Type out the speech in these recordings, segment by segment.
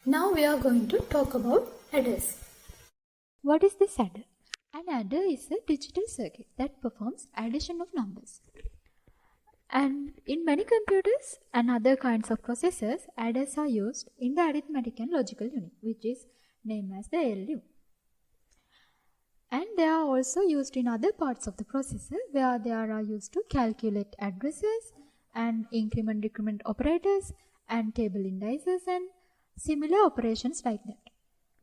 Now we are going to talk about adders. What is this adder? An adder is a digital circuit that performs addition of numbers. And in many computers and other kinds of processors, adders are used in the arithmetic and logical unit, which is named as the ALU. And they are also used in other parts of the processor where they are used to calculate addresses and increment decrement operators and table indices and similar operations like that.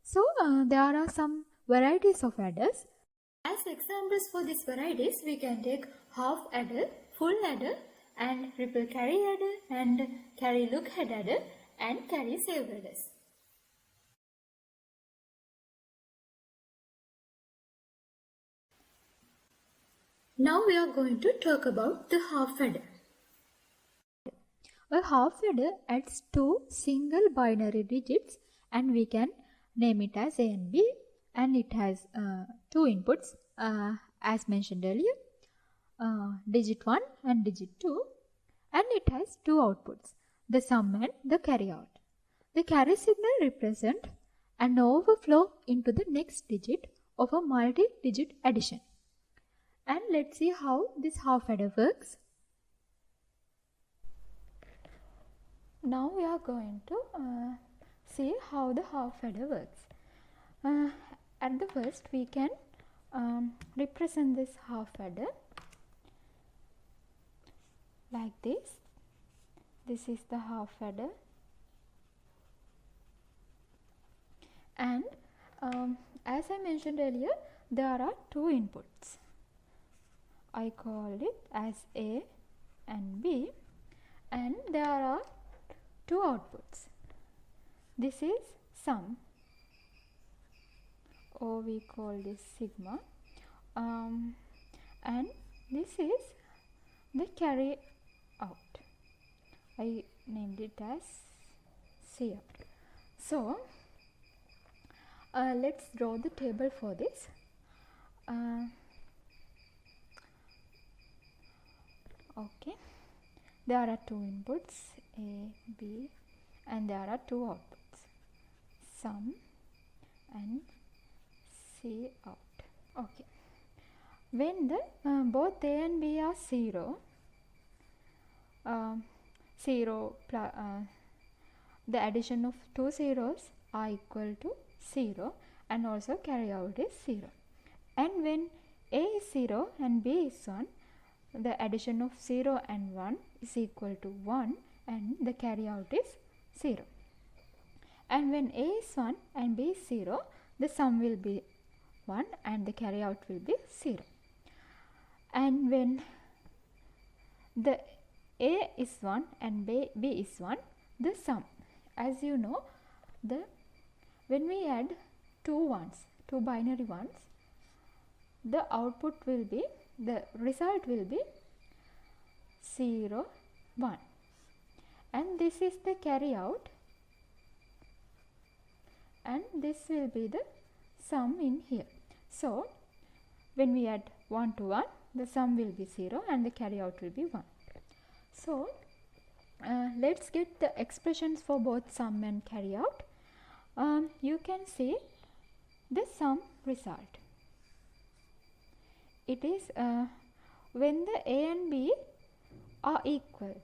So there are some varieties of adders. As examples for these varieties, we can take half adder, full adder, and ripple carry adder, and carry look head adder, and carry save adders. Now we are going to talk about the half adder. A half adder adds two single binary digits and we can name it as A and B, and it has two inputs as mentioned earlier, digit 1 and digit 2, and it has two outputs, the sum and the carry out. The carry signal represents an overflow into the next digit of a multi-digit addition. And let's see how this half adder works. Now we are going to see how the half adder works. At the first we can represent this half adder like this. This is the half adder, and as I mentioned earlier, there are two inputs. I call it as A and B, and there are two outputs. This is sum, or we call this sigma, and this is the carry out. I named it as CR. So let's draw the table for this. Okay, there are two inputs, A, B, and there are two outputs, sum and C out. Okay, when the both A and B are 0, the addition of two zeros are equal to 0, and also carry out is 0. And when A is 0 and B is 1, the addition of 0 and 1 is equal to 1, and the carry out is 0. And when A is 1 and B is 0, the sum will be 1 and the carry out will be 0. And when the A is 1 and B is 1, the sum, as you know, when we add two binary ones, the output will be, the result will be 0, 1, and this is the carry out, and this will be the sum in here. So when we add 1 to 1, the sum will be 0 and the carry out will be 1. So let's get the expressions for both sum and carry out. You can see the sum result. It is when the A and B are equal,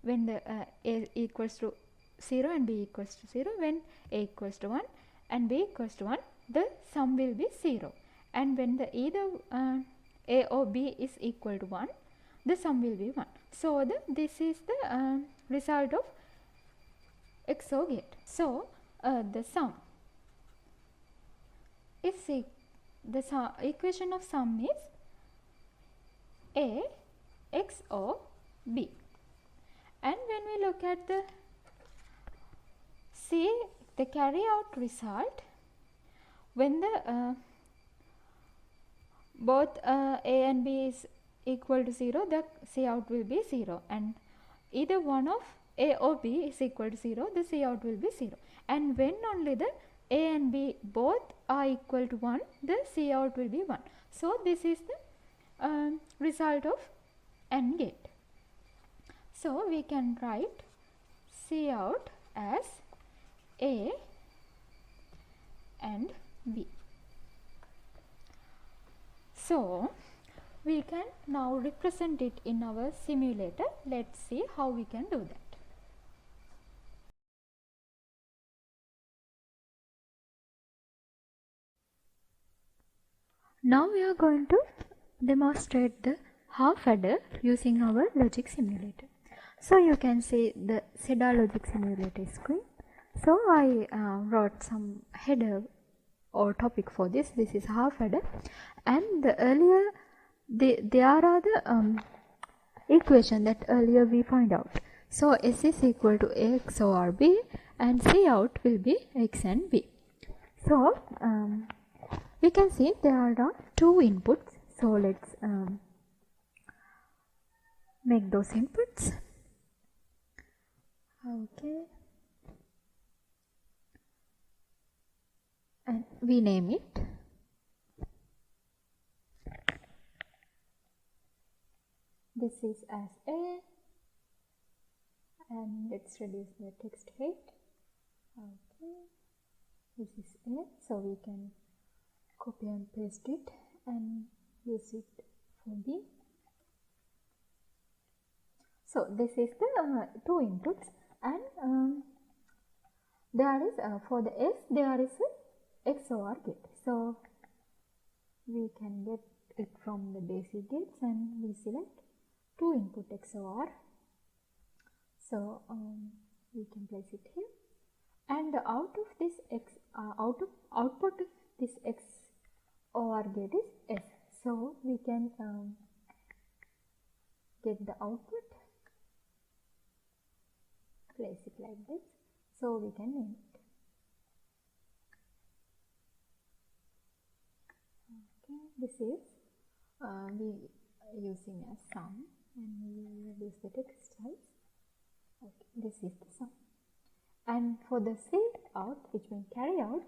when the A equals to 0 and B equals to 0, when A equals to 1 and B equals to 1, the sum will be 0. And when the either A or B is equal to 1, the sum will be 1. So this is the result of XOR gate. So the sum is the equation of sum is A XOR B. And when we look at the carry out result, when the both A and B is equal to 0, the C out will be 0, and either one of A or B is equal to 0, the C out will be 0. And when only the A and B both are equal to 1, the C out will be 1. So this is the result of AND gate. So we can write C out as A V. So we can now represent it in our simulator. Let's see how we can do that. Now we are going to demonstrate the half adder using our logic simulator. So you can see the CEDAR logic simulator screen. So I wrote some header or topic for this. This is half adder, and the earlier there are the equation that earlier we find out. So S is equal to X or B, and C out will be X and B. So we can see there are two inputs. So let's make those inputs. Okay, and we name it. This is as A, and let's reduce the text height. Okay, this is A, so we can copy and paste it and use it for B. So this is the two inputs, and there is for the S there is a XOR gate. So we can get it from the basic gates, and we select two input XOR. So we can place it here, and out of this output of this XOR gate is S. So we can get the output, place it like this, so we can name it. Okay, this is we using a sum, and we will reduce the text size. Okay, this is the sum. And for the C out, which means carry out,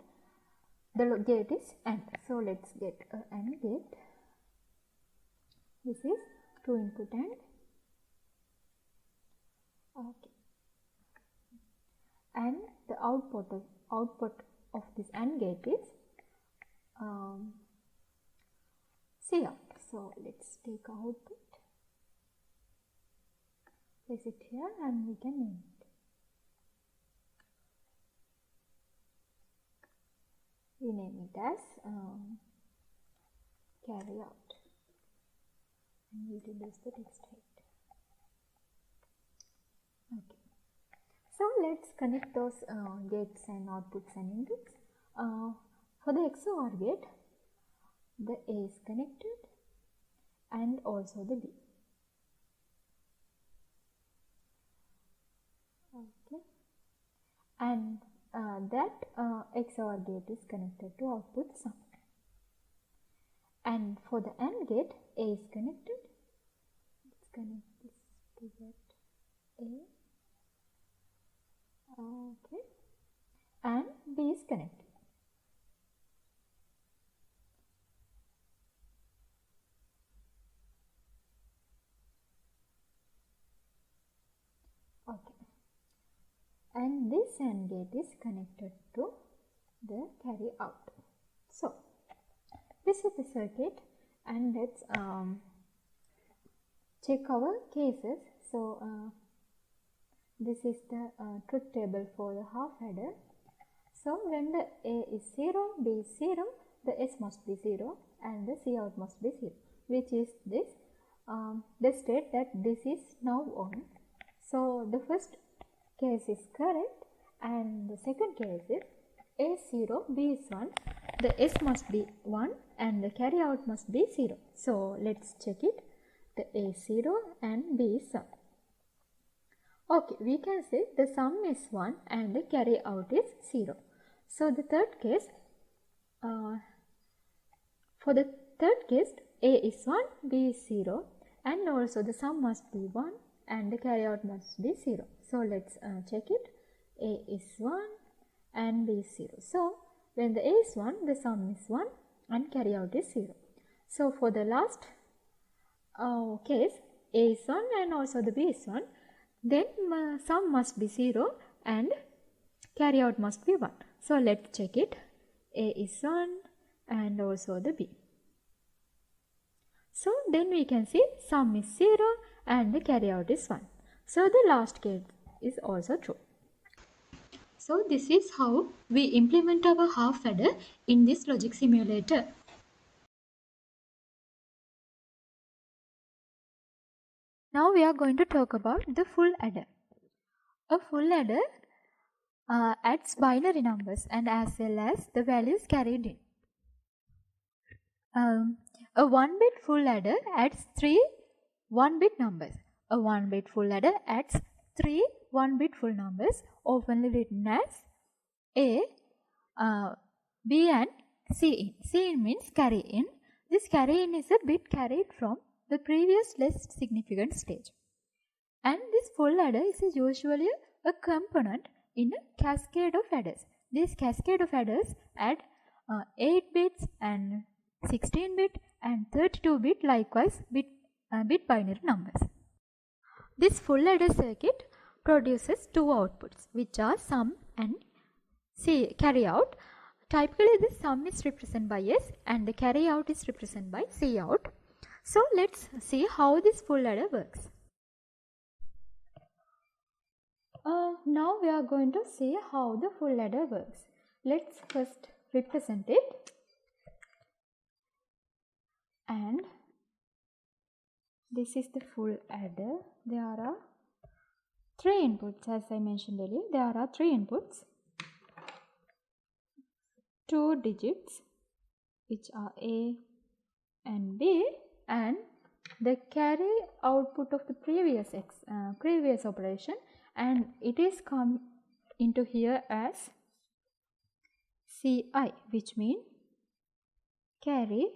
the gate is AND. So let's get an AND gate. This is two input AND. Okay. And the output of this AND gate is C out. So let's take output, place it here, and we can name it. We name it as carry out, and we reduce the text height. Okay. So let's connect those gates and outputs and inputs. For the XOR gate, the A is connected and also the B. Okay, and that XOR gate is connected to output sum. And for the AND gate, A is connected. Let's connect this to that A. Okay, and B is connected. Okay, and this AND gate is connected to the carry out. So this is the circuit, and let's check our cases. So this is the truth table for the half adder. So when the A is 0, B is 0, the S must be 0, and the C out must be 0, which is this. They state that this is now on. So the first case is correct, and the second case is A is 0, B is 1, the S must be 1, and the carry out must be 0. So let's check it. The A is 0 and B is 1. Okay, we can say the sum is 1 and the carry out is 0. So the third case, for the third case, A is 1, B is 0, and also the sum must be 1 and the carry out must be 0. So let's check it. A is 1 and B is 0. So when the A is 1, the sum is 1 and carry out is 0. So for the last case, A is 1 and also the B is 1, then sum must be 0 and carry out must be 1. So let's check it. A is 1 and also the B. So then we can see sum is 0 and the carry out is 1. So the last case is also true. So this is how we implement our half adder in this logic simulator. Now we are going to talk about the full adder. A full adder adds binary numbers and as well as the values carried in. A 1-bit full adder adds 3 1-bit numbers. A 1-bit full adder adds 3 1-bit full numbers, often written as A, B and C in. C in means carry in. This carry in is a bit carried from the previous less significant stage. And this full adder is usually a component in a cascade of adders. This cascade of adders add 8 bits and 16-bit and 32-bit likewise bit binary numbers. This full adder circuit produces two outputs which are sum and carry out. Typically the sum is represented by S and the carry out is represented by C out. So let's see how this full adder works. Now we are going to see how the full adder works. Let's first represent it. And this is the full adder. There are 3 inputs as I mentioned earlier. There are 3 inputs, 2 digits which are A and B and the carry output of the previous operation, and it is come into here as CI, which means carry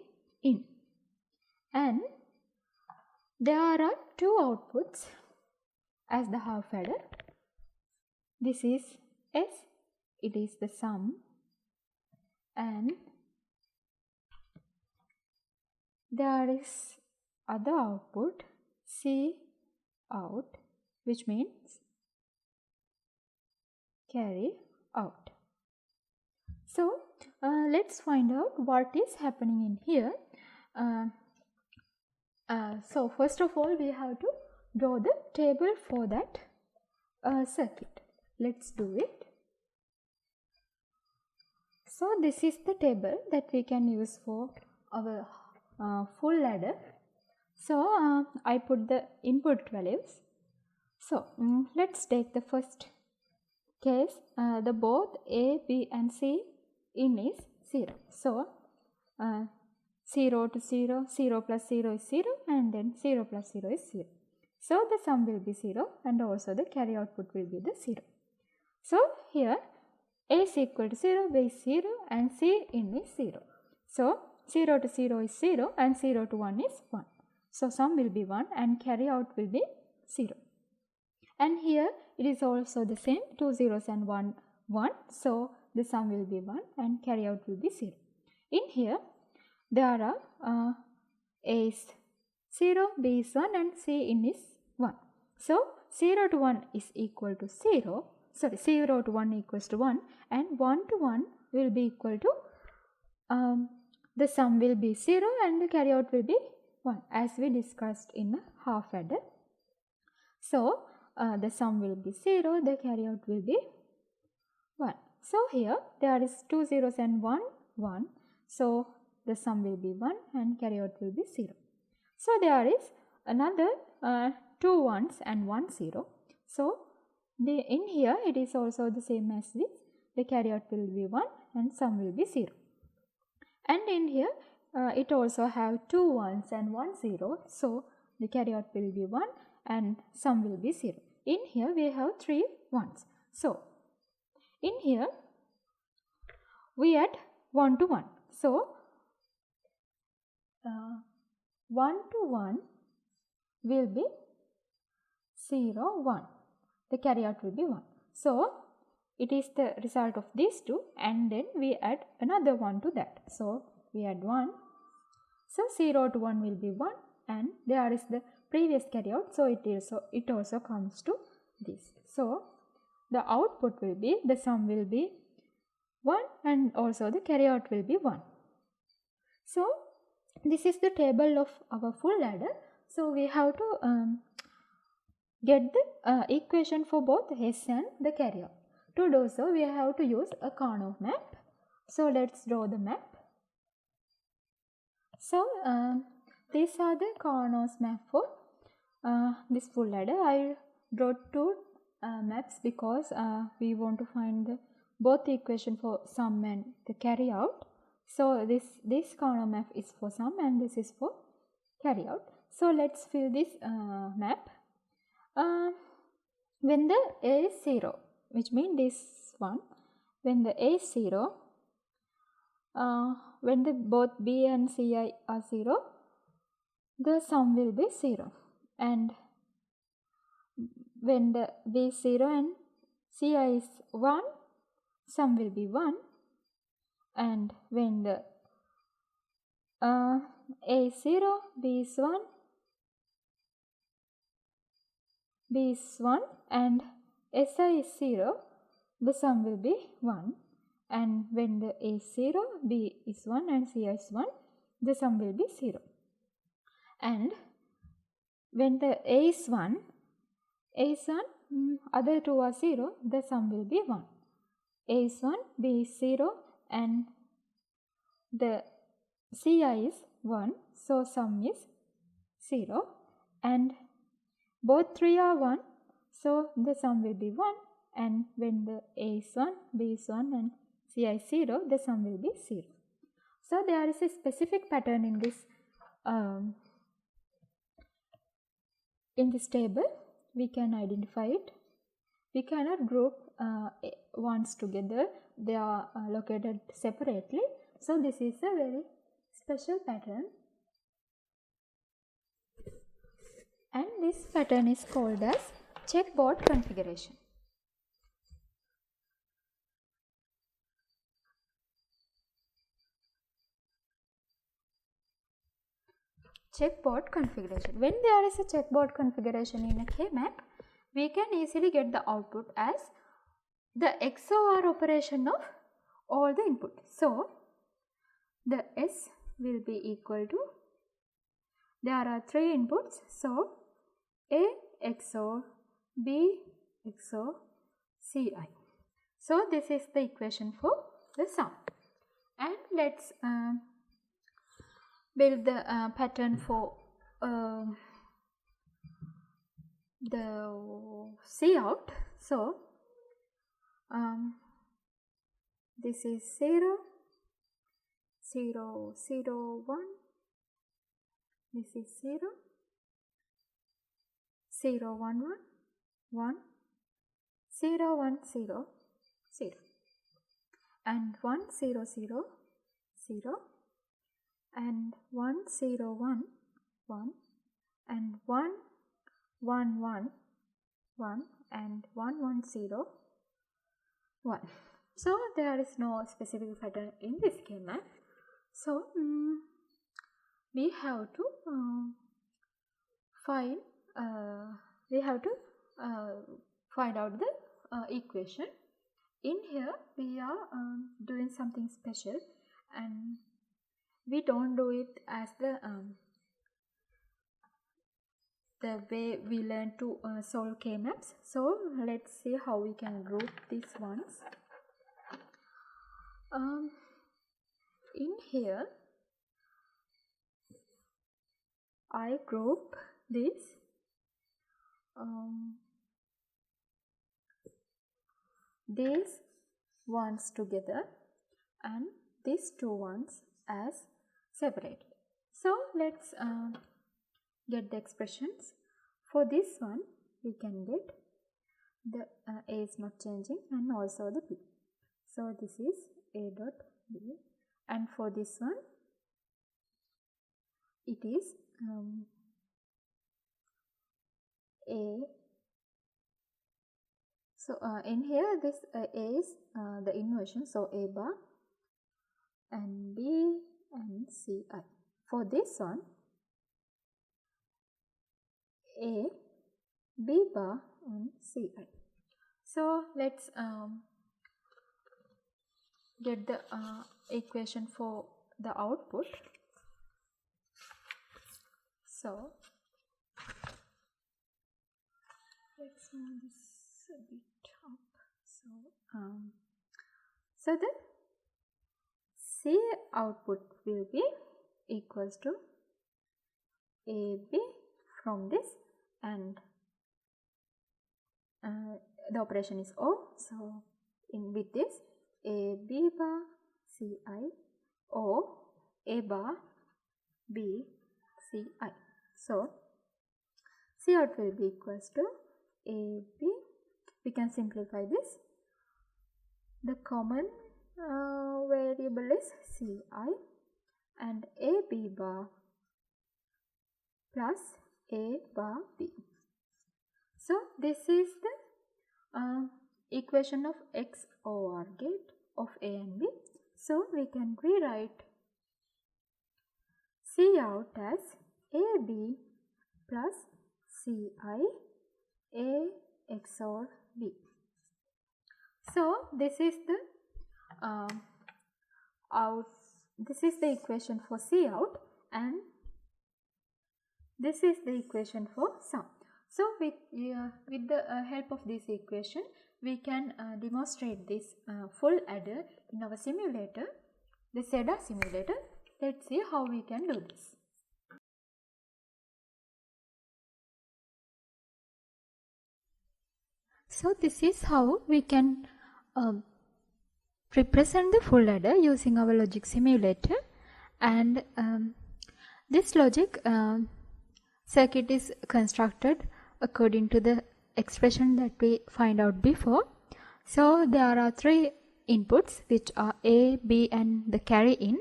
in. And there are 2 outputs as the half adder. This is S, it is the sum, and there is other output C out, which means carry out. So let's find out what is happening in here. So first of all we have to draw the table for that circuit. Let's do it. So this is the table that we can use for our full adder. So I put the input values. So let's take the first case. The both A, B and C in is 0. So 0 to 0, 0 plus 0 is 0 and then 0 plus 0 is 0. So the sum will be 0 and also the carry output will be the 0. So here A is equal to 0, B is 0 and C in is 0. So 0 to 0 is 0 and 0 to 1 is 1. So sum will be 1 and carry out will be 0. And here it is also the same, 2 zeros and 1, 1. So the sum will be 1 and carry out will be 0. In here there are A is 0, B is 1 and C in is 1. So 0 to 1 is equal to 0. Sorry, 0 to 1 equals to 1 and 1 to 1 will be equal to the sum will be 0 and the carry out will be 1 as we discussed in a half adder. So the sum will be 0, the carry out will be 1. So here there is 2 zeros and 1, 1. So the sum will be 1 and carry out will be 0. So there is another 2 ones and 1 0. So in here it is also the same as this. The carry out will be 1 and sum will be 0. And in here it also have 2 ones and 1 0. So the carry out will be 1 and sum will be 0. In here we have 3 ones. So in here we add 1 to 1. So 1 to 1 will be 0, 1. The carry out will be 1. So it is the result of these two and then we add another 1 to that. So we add 1. So 0 to 1 will be 1 and there is the previous carry out. So it also comes to this. So the output will be, the sum will be 1 and also the carry out will be 1. So this is the table of our full adder. So we have to get the equation for both S and the carry out. To do so, we have to use a Carnot map. So let's draw the map. So these are the Carnot map for this full adder. I draw two maps because we want to find both the equation for sum and the carry out. So this Carnot map is for sum and this is for carry out. So let's fill this map. When the A is 0, which means this one, when the A is 0, when the both B and Ci are 0, the sum will be 0. And when the B is 0 and Ci is 1, sum will be 1. And when the A is 0, B is 1, B is 1 and Si is 0, the sum will be 1. And when the A is 0, B is 1 and Ci is 1, the sum will be 0. And when the A is 1, other two are 0, the sum will be 1. A is 1, B is 0 and the Ci is 1, so sum is 0. And both 3 are 1, so the sum will be 1. And when the A is 1, B is 1 and Ci is 0, the sum will be 0. So there is a specific pattern in this table. We can identify it. We cannot group ones together. They are located separately. So this is a very special pattern. And this pattern is called as checkboard configuration. Checkboard configuration. When there is a checkboard configuration in a K-map, we can easily get the output as the XOR operation of all the input. So the S will be equal to, there are 3 inputs, so A XOR B XOR Ci. So this is the equation for the sum. And let's build the pattern for the Cout. So this is 0, 0, 0, 1. This is 0, 0, 1, 1, 1, 0, 1, 0, 0. And 1, 0, 0, 0. And 1, 0, 1, 1. And 1, 1, 1, 1. And 1, 1, 0, 1. So there is no specific pattern in this K-map. So we have to find out the equation. In here we are doing something special, and we don't do it as the way we learn to solve K-maps. So let's see how we can group these ones. In here I group these ones together and these 2 ones as separately. So let's get the expressions. For this one we can get the A is not changing and also the B. So this is A dot B, and for this one it is A. So in here this A is the inversion, so A bar and B and Ci. For this one A, B bar and Ci. So let's get the equation for the output. So let's move this a bit up. So the C output will be equals to AB from this, and the operation is O. So in with this, AB bar CI O A bar B CI. So C out will be equals to AB. We can simplify this. The common variable is Ci, and AB bar plus A bar B. So this is the equation of XOR gate of A and B. So we can rewrite C out as AB plus Ci A XOR B. So this is the this is the equation for C out, and this is the equation for sum. So with the help of this equation, we can demonstrate this full adder in our simulator, the CEDAR simulator. Let's see how we can do this. So this is how we can represent the full adder using our logic simulator, and this logic circuit is constructed according to the expression that we find out before. So there are three inputs which are A, B and the carry in,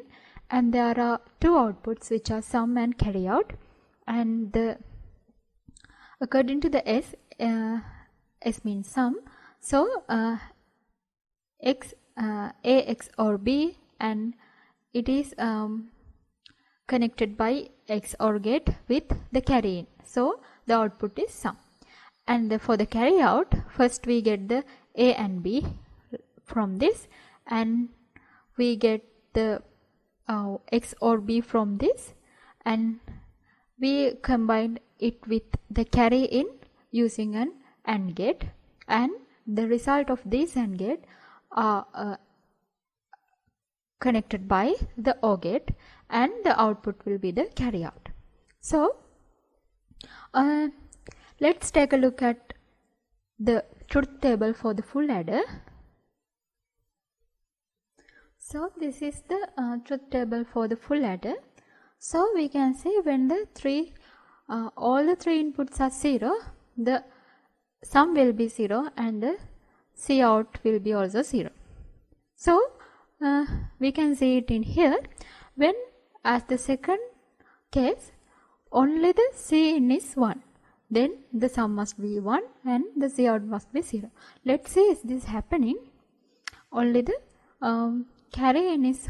and there are two outputs which are sum and carry out, and according to the S, S means sum. So X A XOR B, and it is connected by XOR gate with the carry in. So the output is sum. And for the carry out, first we get the A and B from this, and we get the XOR B from this, and we combine it with the carry in using an AND gate, and the result of this AND gate are connected by the OR gate, and the output will be the carry out. So let's take a look at the truth table for the full adder. So this is the truth table for the full adder. So we can say when the all the three inputs are 0, the sum will be 0 and the C out will be also 0. So we can see it in here, when as the second case only the C in is 1, then the sum must be 1 and the C out must be 0. Let's see is this happening. Only the carry in is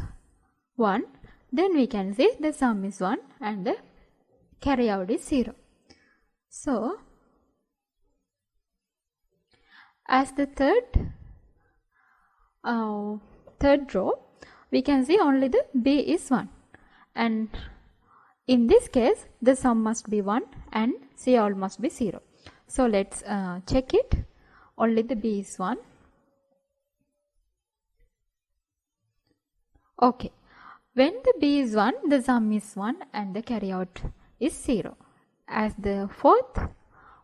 1, then we can say the sum is 1 and the carry out is 0. So as the third row, we can see only the B is 1, and in this case the sum must be 1 and C out must be 0. So let's check it. Only the B is 1. Okay, when the B is 1, the sum is 1 and the carry out is 0. As the fourth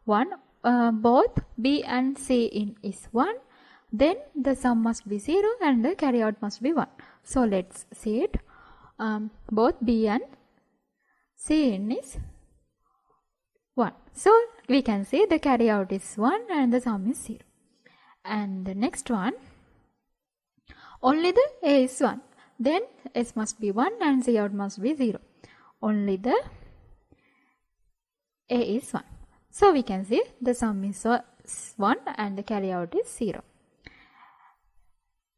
one, both B and C in is 1, then the sum must be 0 and the carry out must be 1. So let's see it. Both B and C in is 1. So we can say the carry out is 1 and the sum is 0. And the next one, only the A is 1. Then S must be 1 and C out must be 0. Only the A is 1. So we can say the sum is 1 and the carry out is 0.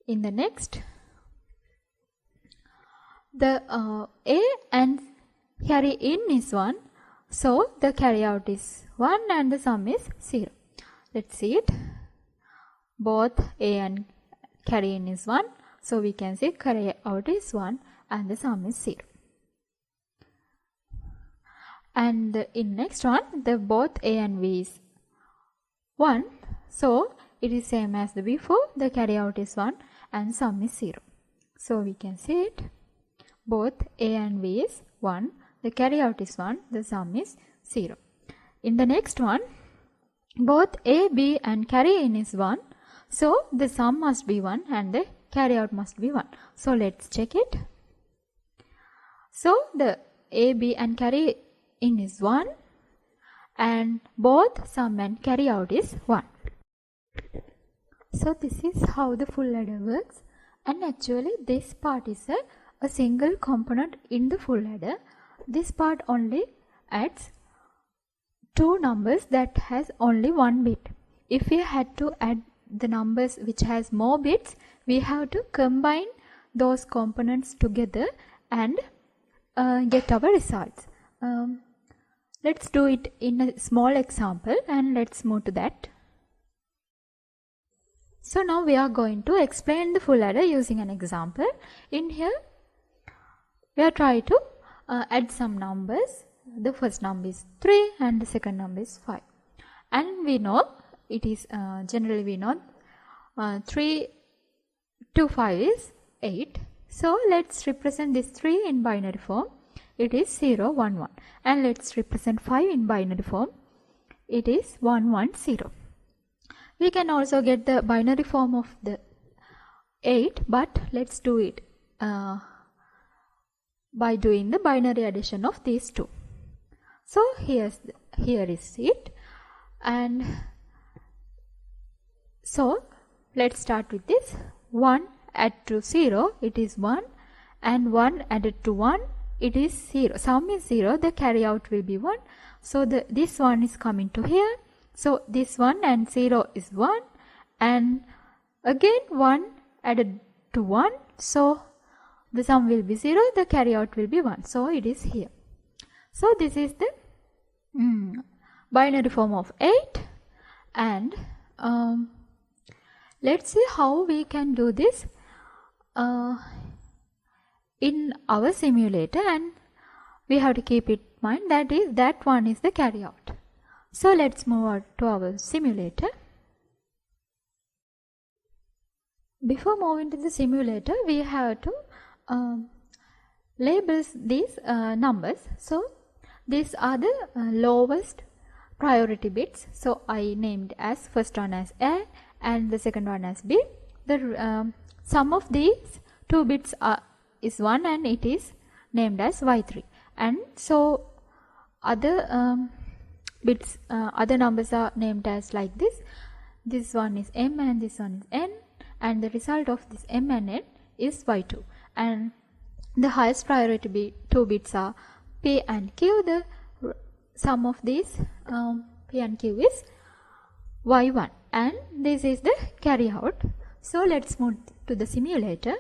In the next, the A and carry in is 1. So the carry out is 1 and the sum is 0. Let's see it. Both A and carry in is 1. So we can say carry out is 1 and the sum is 0. And in next one, the both A and B is 1. So it is same as the before. The carry out is 1 and sum is 0. So we can say it. Both A and B is 1. The carry out is 1. The sum is 0. In the next one, both A, B and carry in is 1. So the sum must be 1 and the carry out must be 1. So let's check it. So the A, B and carry in is 1 and both sum and carry out is 1. So this is how the full adder works, and actually this part is a single component in the full adder. This part only adds two numbers that has only one bit. If we had to add the numbers which has more bits, we have to combine those components together and get our results. Let's do it in a small example and let's move to that. So now we are going to explain the full adder using an example. In here, we are trying to add some numbers. The first number is 3 and the second number is 5. And we know it is generally we know 3 to 5 is 8. So let's represent this 3 in binary form. It is 0, 1, 1. And let's represent 5 in binary form. It is 1, 1, 0. We can also get the binary form of the 8, but let's do it by doing the binary addition of these two. So here is it. And so let's start with this. 1 add to 0, it is 1, and 1 added to 1, it is 0. Sum is 0, the carry out will be 1. So this one is coming to here. So this 1 and 0 is 1, and again 1 added to 1. So the sum will be 0, the carry out will be 1. So it is here. So this is the binary form of 8, and let's see how we can do this in our simulator, and we have to keep in mind that one is the carry out. So let's move on to our simulator. Before moving to the simulator, we have to label these numbers. So these are the lowest priority bits. So I named as first one as A and the second one as B. The sum of these two bits is 1 and it is named as Y3. And so other bits, other numbers are named as like this. This one is M and this one is N, and the result of this M and N is Y2. And the highest priority two bits are P and Q. The sum of these P and Q is Y1, and this is the carry out. So let's move to the simulator.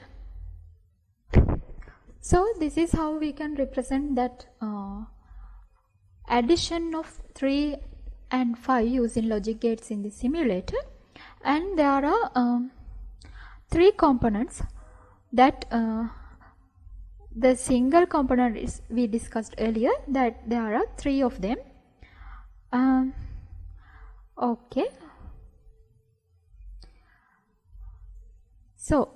So this is how we can represent that addition of 3 and 5 using logic gates in the simulator. And there are 3 components that the single component is we discussed earlier, that there are 3 of them. Okay. So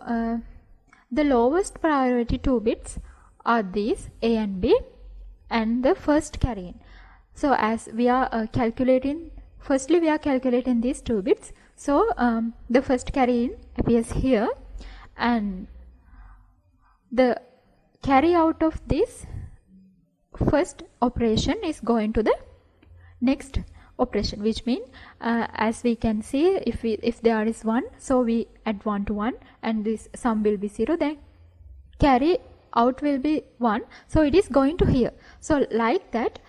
the lowest priority 2 bits are these A and B and the first carry in. So as we are calculating, firstly we are calculating these 2 bits. So the first carry in appears here, and the carry out of this first operation is going to the next operation, which means as we can see, if there is 1, so we add 1 to 1 and this sum will be 0, then carry out will be 1, so it is going to here. So like that,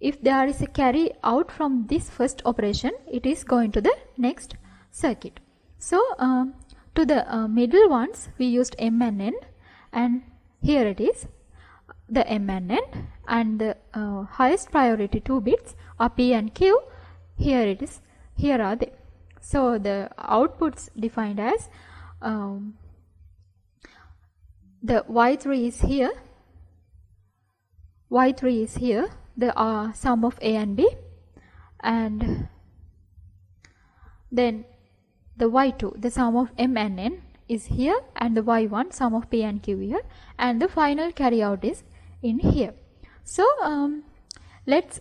if there is a carry out from this first operation, it is going to the next circuit. So to the middle ones we used M and N, and here it is the M and N, and the highest priority 2 bits are P and Q. Here it is, here are they. So the outputs defined as the y3 is here, y3 is here, the sum of a and b, and then the y2, the sum of m and n is here, and the y1, sum of p and q here, and the final carry out is in here. So let's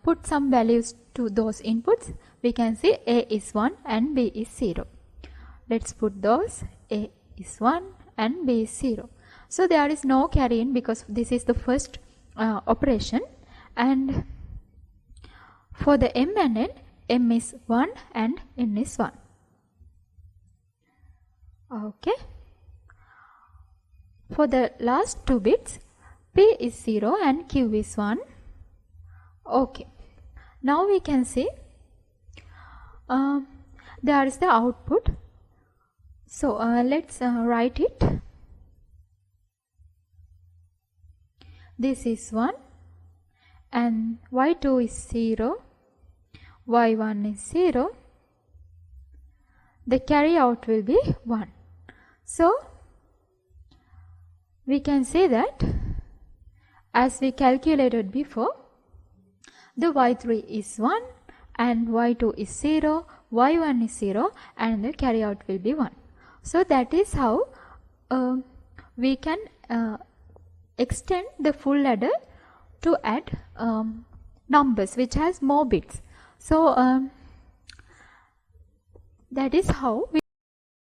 put some values to those inputs. We can see a is 1 and b is 0. Let's put those. A is 1 and b is 0. So there is no carry in because this is the first operation. And for the m and n, m is 1 and n is 1. Okay. For the last 2 bits, p is 0 and q is 1. Okay. Now we can see there is the output. So let's write it. This is 1 and y2 is 0, y1 is 0. The carry out will be 1. So we can say that as we calculated before, the y3 is 1 and y2 is 0, y1 is 0, and the carry out will be 1. So that is how we can extend the full adder to add numbers which has more bits. So that is how we